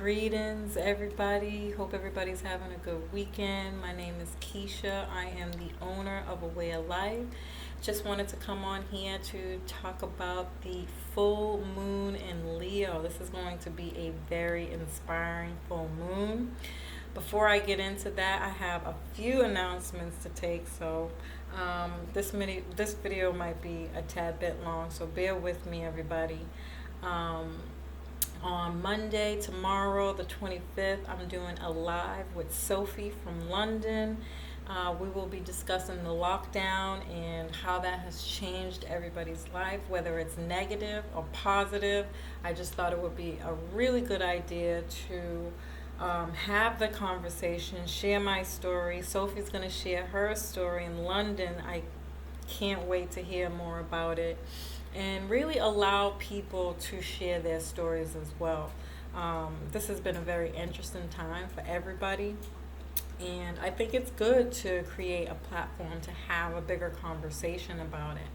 Greetings, everybody. Hope everybody's having a good weekend. My name is Keisha. I am the owner of A Way of Life. Just wanted to come on here to talk about the full moon in Leo. This is going to be a very inspiring full moon. Before I get into that, I have a few announcements to take. This video might be a tad bit long, so bear with me, everybody. Um, on Monday, tomorrow, the 25th, I'm doing a live with Sophie from London. We will be discussing the lockdown and how that has changed everybody's life, whether it's negative or positive. I just thought it would be a really good idea to have the conversation, share my story. Sophie's going to share her story in London. I can't wait to hear more about it and really allow people to share their stories as well. This has been a very interesting time for everybody, and I think it's good to create a platform to have a bigger conversation about it.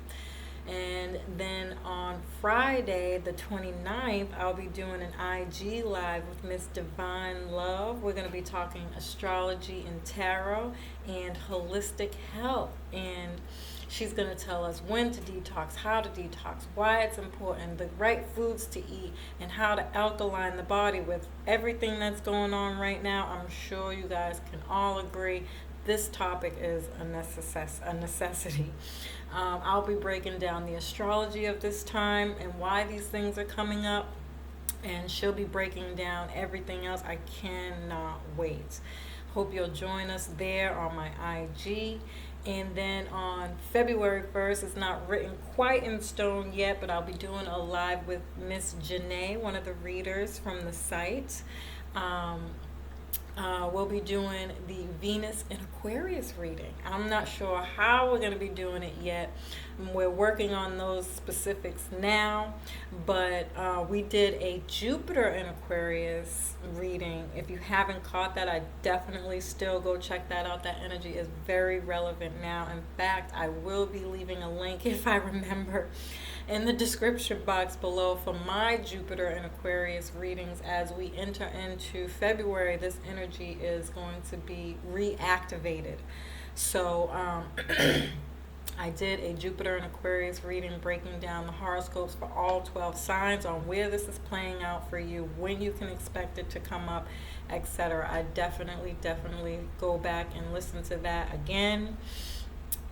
And then on Friday, the 29th, I'll be doing an IG live with Miss Divine Love. We're going to be talking astrology and tarot and holistic health. And she's going to tell us when to detox, how to detox, why it's important, the right foods to eat, and how to alkaline the body with everything that's going on right now. I'm sure you guys can all agree this topic is a necessity. I'll be breaking down the astrology of this time and why these things are coming up, and she'll be breaking down everything else. I cannot wait. Hope you'll join us there on my IG. And then on February 1st, it's not written quite in stone yet, but I'll be doing a live with Miss Janae, one of the readers from the site. We'll be doing the Venus and Aquarius reading. I'm not sure how we're going to be doing it yet. We're working on those specifics now, but we did a Jupiter and Aquarius reading. If you haven't caught that, I definitely still go check that out. That energy is very relevant now. In fact, I will be leaving a link, if I remember, in the description box below for my Jupiter and Aquarius readings. As we enter into February, this energy is going to be reactivated. So I did a Jupiter and Aquarius reading, breaking down the horoscopes for all 12 signs on where this is playing out for you, when you can expect it to come up, etc. I definitely go back and listen to that again.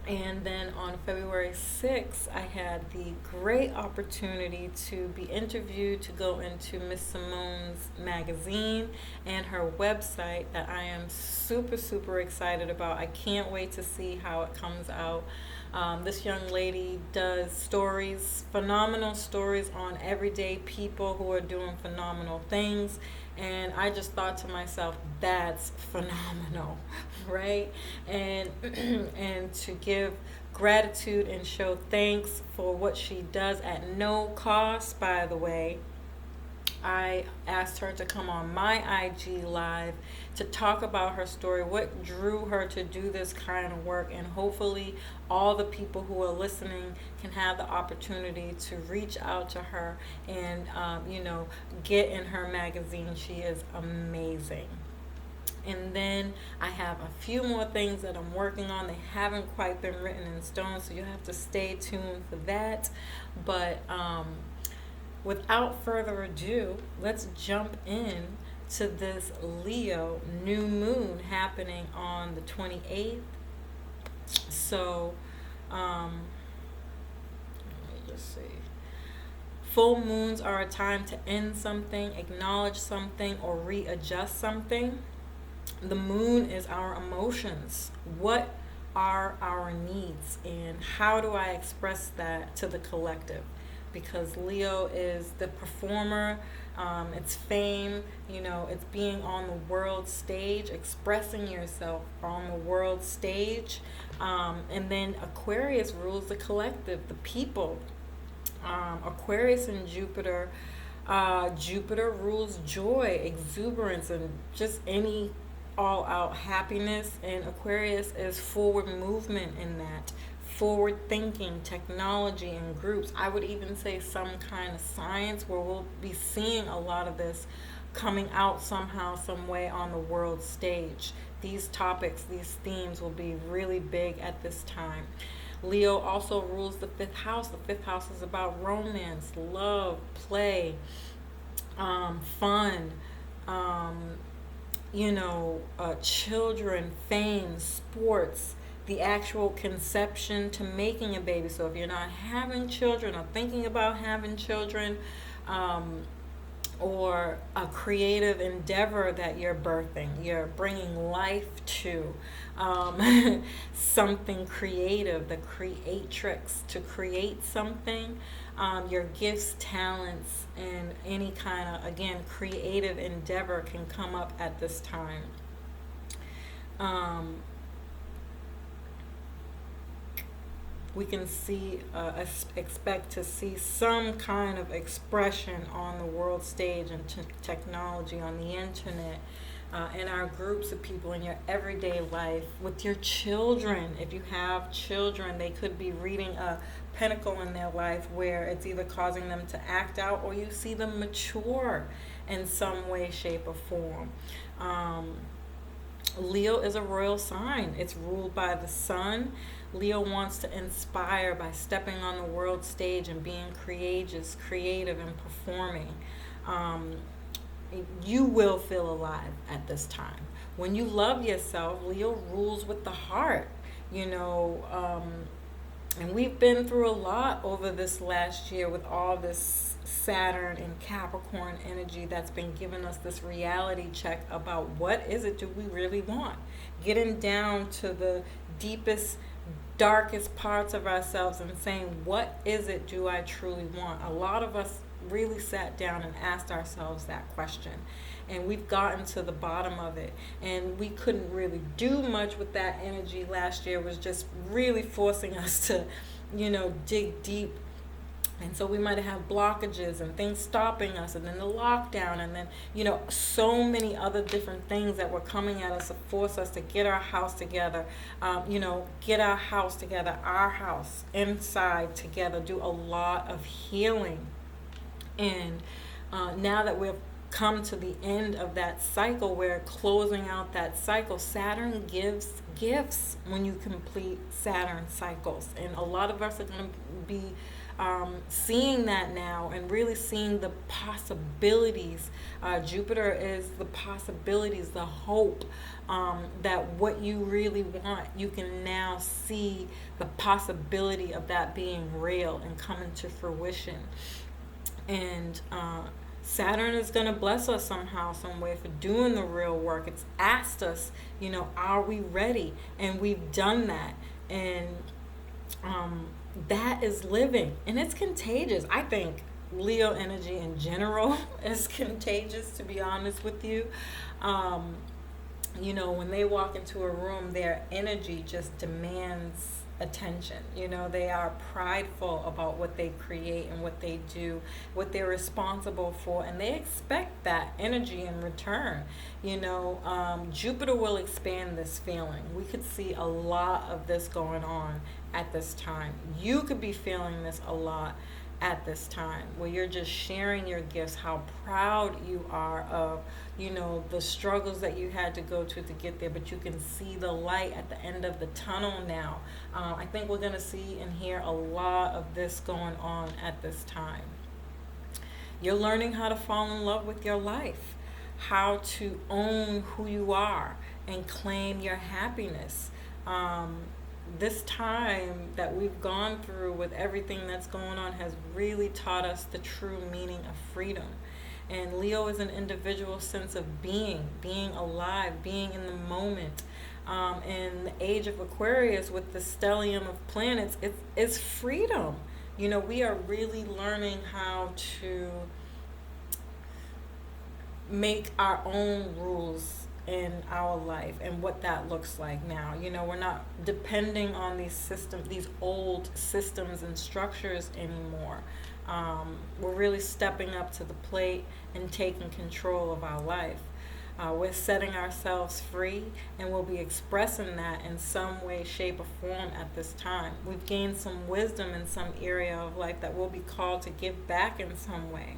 And then on February 6th, I had the great opportunity to be interviewed to go into Miss Simone's magazine and her website that I am super excited about. I can't wait to see how it comes out. This young lady does stories, phenomenal stories on everyday people who are doing phenomenal things. And I just thought to myself, that's phenomenal, right? And and to give gratitude and show thanks for what she does at no cost, by the way. I asked her to come on my IG live to talk about her story, what drew her to do this kind of work, and hopefully all the people who are listening can have the opportunity to reach out to her and, get in her magazine. She is amazing. And then I have a few more things that I'm working on. They haven't quite been written in stone, so you have to stay tuned for that. But without further ado, let's jump in to this Leo new moon happening on the 28th. So, let me just see. Full moons are a time to end something, acknowledge something, or readjust something. The moon is our emotions. What are our needs, and how do I express that to the collective? Because Leo is the performer, it's fame, it's being on the world stage, expressing yourself on the world stage. And then Aquarius rules the collective, the people. Aquarius and Jupiter, Jupiter rules joy, exuberance, and just any all-out happiness. And Aquarius is forward movement in that. Forward thinking, technology, and groups. I would even say some kind of science, where we'll be seeing a lot of this coming out somehow, some way on the world stage. These topics, these themes will be really big at this time. Leo also rules the fifth house. The fifth house is about romance, love, play, fun, um, children, fame, sports, the actual conception to making a baby. So if you're not having children or thinking about having children, um, or a creative endeavor that you're birthing, you're bringing life to, something creative, the creatrix, to create something, your gifts, talents, and any kind of, again, creative endeavor can come up at this time. Um, we can see, expect to see some kind of expression on the world stage and technology, on the internet, in our groups of people, in your everyday life, with your children. If you have children, they could be reading a pentacle in their life where it's either causing them to act out, or you see them mature in some way, shape, or form. Leo is a royal sign. It's ruled by the sun. Leo wants to inspire by stepping on the world stage and being courageous, creative, and performing. Um, you will feel alive at this time. When you love yourself, Leo rules with the heart. You know, and we've been through a lot over this last year with all this Saturn and Capricorn energy that's been giving us this reality check about what is it do we really want. Getting down to the deepest, darkest parts of ourselves and saying, what is it do I truly want? A lot of us really sat down and asked ourselves that question, and we've gotten to the bottom of it, and we couldn't really do much with that energy last year. It was just really forcing us to dig deep. And so we might have blockages and things stopping us, and then the lockdown, and then so many other different things that were coming at us to force us to get our house together, get our house together, our house inside together, do a lot of healing. And now that we've come to the end of that cycle, we're closing out that cycle. Saturn gives gifts when you complete Saturn cycles, and a lot of us are going to be seeing that now and really seeing the possibilities. Jupiter is the possibilities, the hope, that what you really want, you can now see the possibility of that being real and coming to fruition. And Saturn is going to bless us somehow, some way for doing the real work. It's asked us, are we ready? And we've done that. And that is living. And it's contagious. I think Leo energy in general is contagious, to be honest with you. When they walk into a room, their energy just demands attention. They are prideful about what they create and what they do, what they're responsible for, and they expect that energy in return. Jupiter will expand this feeling. We could see a lot of this going on at this time. You could be feeling this a lot at this time, where you're just sharing your gifts, how proud you are of the struggles that you had to go to get there, but you can see the light at the end of the tunnel now. I think we're going to see and hear a lot of this going on at this time. You're learning how to fall in love with your life, how to own who you are and claim your happiness. This time that we've gone through with everything that's going on has really taught us the true meaning of freedom. And Leo is an individual sense of being alive, being in the moment. In the age of Aquarius, with the stellium of planets, it's freedom. We are really learning how to make our own rules in our life and what that looks like now. We're not depending on these old systems and structures anymore. We're really stepping up to the plate and taking control of our life. We're setting ourselves free, and we'll be expressing that in some way, shape, or form at this time. We've gained some wisdom in some area of life that we'll be called to give back in some way.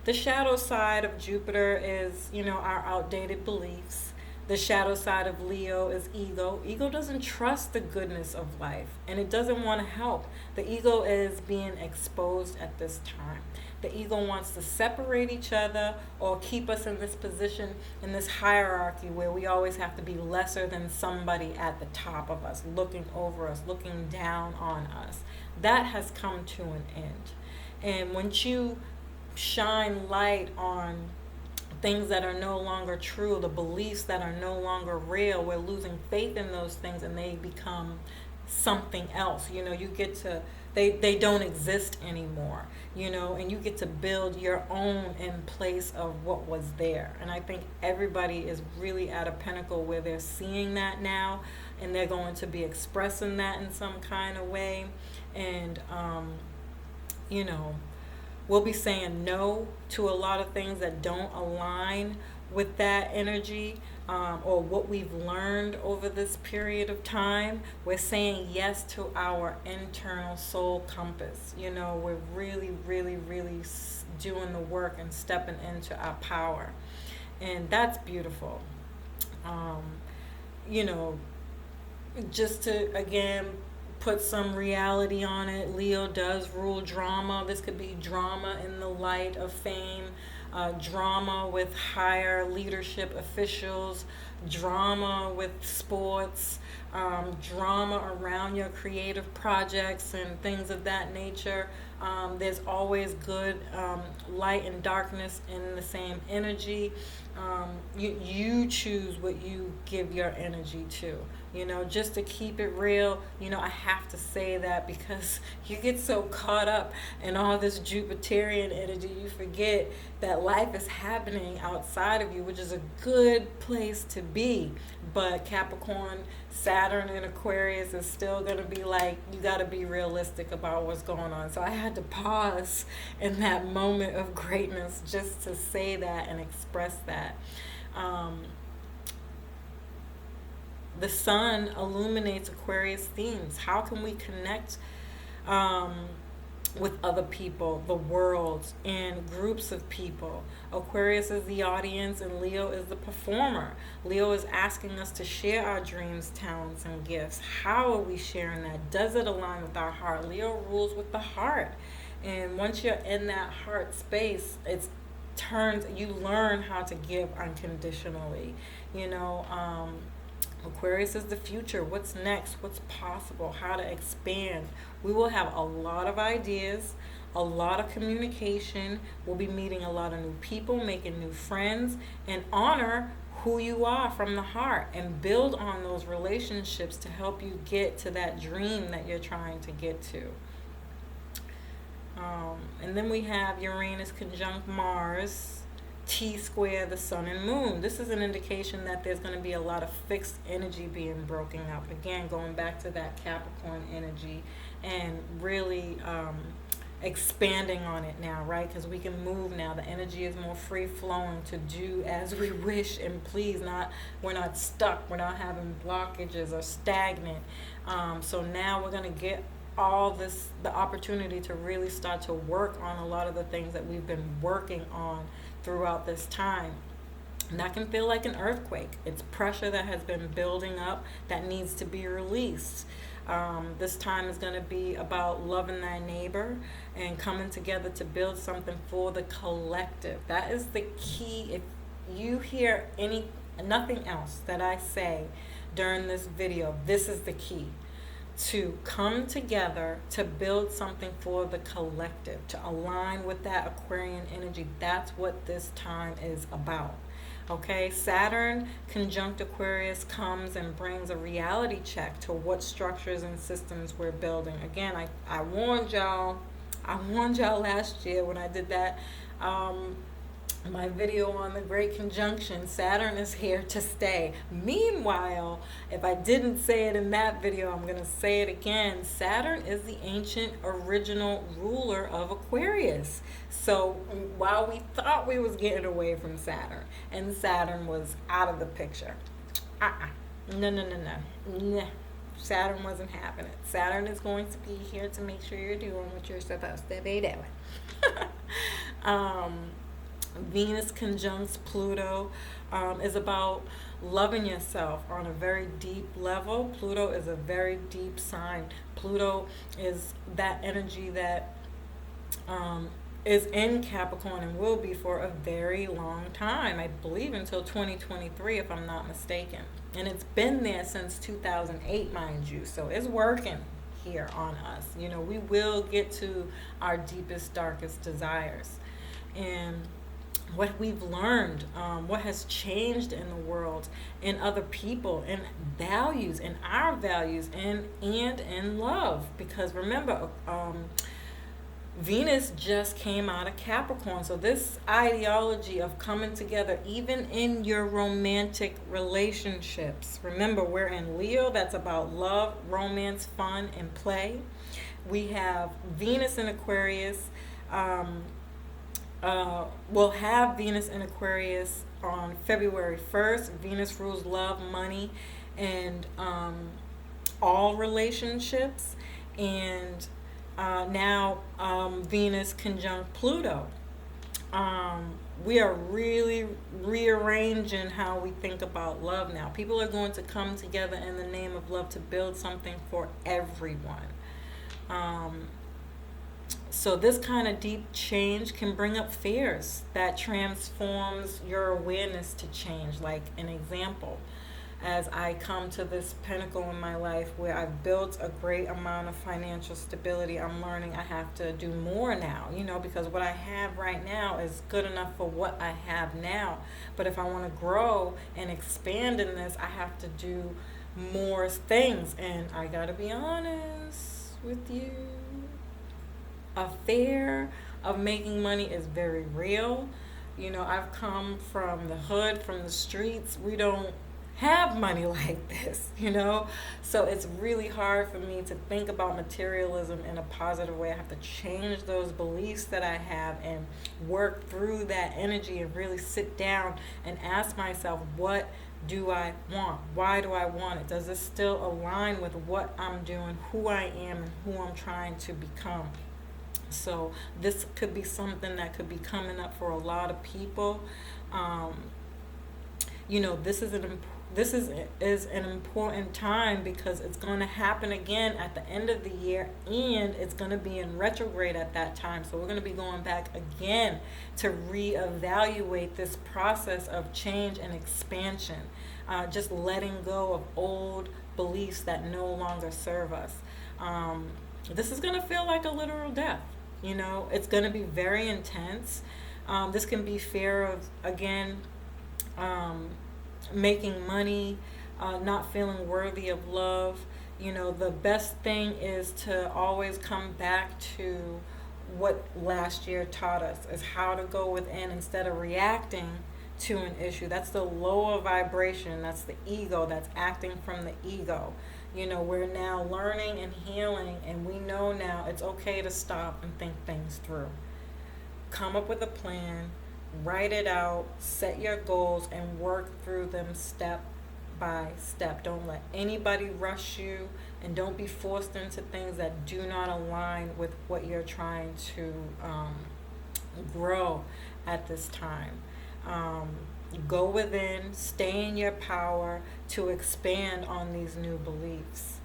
The shadow side of Jupiter is, our outdated beliefs. The shadow side of Leo is ego. Ego doesn't trust the goodness of life, and it doesn't want to help. The ego is being exposed at this time. The ego wants to separate each other or keep us in this position, in this hierarchy where we always have to be lesser than somebody at the top of us, looking over us, looking down on us. That has come to an end. And once you shine light on things that are no longer true, the beliefs that are no longer real, we're losing faith in those things and they become something else. You get to, they don't exist anymore, and you get to build your own in place of what was there. And I think everybody is really at a pinnacle where they're seeing that now, and they're going to be expressing that in some kind of way. And we'll be saying no to a lot of things that don't align with that energy, or what we've learned over this period of time. We're saying yes to our internal soul compass. We're really, really, really doing the work and stepping into our power. And that's beautiful. Just to, again, put some reality on it. Leo does rule drama. This could be drama in the light of fame, drama with higher leadership officials, drama with sports, drama around your creative projects and things of that nature. There's always good light and darkness in the same energy. You choose what you give your energy to. Just to keep it real, I have to say that because you get so caught up in all this Jupiterian energy, you forget that life is happening outside of you, which is a good place to be. But Capricorn, Saturn, and Aquarius is still going to be like, you got to be realistic about what's going on. So I had to pause in that moment of greatness just to say that and express that. The sun illuminates Aquarius themes. How can we connect with other people, the world, and groups of people? Aquarius is the audience and Leo is the performer. Leo is asking us to share our dreams, talents, and gifts. How are we sharing that? Does it align with our heart? Leo rules with the heart. And once you're in that heart space, you learn how to give unconditionally. Aquarius is the future. What's next? What's possible? How to expand. We will have a lot of ideas, a lot of communication. We'll be meeting a lot of new people, making new friends, and honor who you are from the heart and build on those relationships to help you get to that dream that you're trying to get to. And then we have Uranus conjunct Mars, T-square the sun and moon. This is an indication that there's going to be a lot of fixed energy being broken up. Again, going back to that Capricorn energy and really expanding on it now, right? Because we can move now. The energy is more free flowing to do as we wish and please. We're not stuck. We're not having blockages or stagnant. So now we're going to get the opportunity to really start to work on a lot of the things that we've been working on throughout this time. And that can feel like an earthquake. It's pressure that has been building up that needs to be released. This time is going to be about loving thy neighbor and coming together to build something for the collective. That is the key. If you hear nothing else that I say during this video, this is the key. To come together to build something for the collective, to align with that Aquarian energy. That's what this time is about. Okay, Saturn conjunct Aquarius comes and brings a reality check to what structures and systems we're building. Again, I warned y'all last year when I did that my video on the Great Conjunction. Saturn is here to stay. Meanwhile, if I didn't say it in that video, I'm going to say it again. Saturn is the ancient original ruler of Aquarius. So while we thought we was getting away from Saturn and Saturn was out of the picture, no. Saturn wasn't having it. Saturn is going to be here to make sure you're doing what you're supposed to be doing. Venus conjuncts Pluto is about loving yourself on a very deep level. Pluto is a very deep sign. Pluto is that energy that um, is in Capricorn and will be for a very long time. I believe until 2023, if I'm not mistaken. And it's been there since 2008, mind you. So it's working here on us. You know, we will get to our deepest, darkest desires. And what we've learned, what has changed in the world, in other people, in values, in our values, and in love. Because remember, Venus just came out of Capricorn. So this ideology of coming together, even in your romantic relationships. Remember, we're in Leo. That's about love, romance, fun, and play. We have Venus in Aquarius. We'll have Venus in Aquarius on February 1st. Venus rules love, money, and all relationships. And now Venus conjunct Pluto. We are really rearranging how we think about love now. People are going to come together in the name of love to build something for everyone. So this kind of deep change can bring up fears that transforms your awareness to change. Like an example, as I come to this pinnacle in my life where I've built a great amount of financial stability, I'm learning I have to do more now, you know, because what I have right now is good enough for what I have now. But if I want to grow and expand in this, I have to do more things. And I got to be honest with you. A fear of making money is very real. You know, I've come from the hood, from the streets. We don't have money like this, you know? So it's really hard for me to think about materialism in a positive way. I have to change those beliefs that I have and work through that energy and really sit down and ask myself, what do I want? Why do I want it? Does this still align with what I'm doing, who I am, and who I'm trying to become? So this could be something that could be coming up for a lot of people. You know, this is an important time because it's going to happen again at the end of the year, and it's going to be in retrograde at that time. So we're going to be going back again to reevaluate this process of change and expansion, just letting go of old beliefs that no longer serve us. This is going to feel like a literal death. You know, it's going to be very intense. This can be fear of, again, making money, not feeling worthy of love. You know, the best thing is to always come back to what last year taught us, is how to go within instead of reacting to an issue. That's the lower vibration. That's the ego. That's acting from the ego. You know, we're now learning and healing, and we know now it's okay to stop and think things through. Come up with a plan, write it out, set your goals, and work through them step by step. Don't let anybody rush you, and don't be forced into things that do not align with what you're trying to grow at this time. Go within, stay in your power to expand on these new beliefs.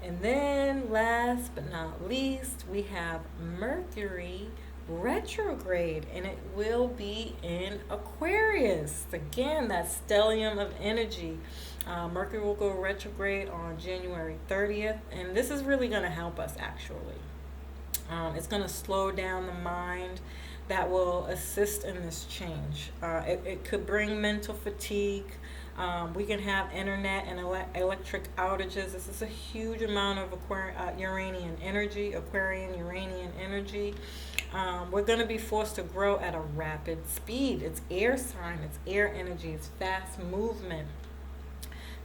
And then last but not least, we have Mercury Retrograde, and it will be in Aquarius. Again, that stellium of energy. Mercury will go retrograde on January 30th, and this is really going to help us actually. It's going to slow down the mind. That will assist in this change. It could bring mental fatigue. We can have internet and electric outages. This is a huge amount of Uranian energy, Aquarian Uranian energy. We're going to be forced to grow at a rapid speed. It's air sign, it's air energy, it's fast movement.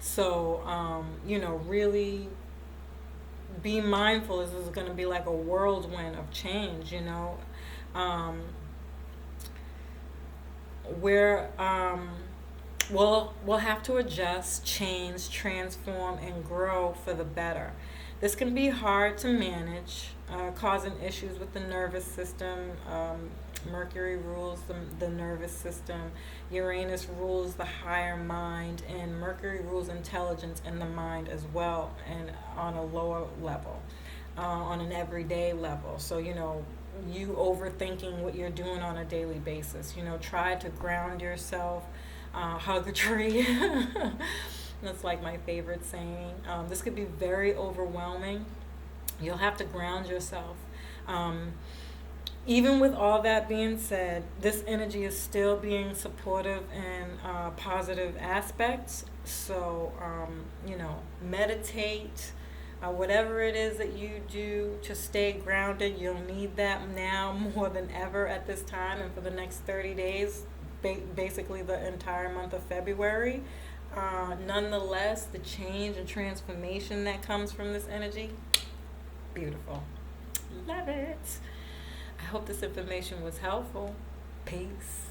So, you know, really be mindful. This is going to be like a whirlwind of change, you know. We'll have to adjust, change, transform, and grow for the better. This can be hard to manage, causing issues with the nervous system, Mercury rules the nervous system. Uranus rules the higher mind, and Mercury rules intelligence in the mind as well, and on a lower level, on an everyday level. So, you overthinking what you're doing on a daily basis. Try to ground yourself, hug a tree. That's like my favorite saying. This could be very overwhelming. You'll have to ground yourself. Even with all that being said, this energy is still being supportive and positive aspects. So, meditate. Whatever it is that you do to stay grounded, you'll need that now more than ever at this time and for the next 30 days, basically the entire month of February. Nonetheless, the change and transformation that comes from this energy, beautiful. Love it. I hope this information was helpful. Peace.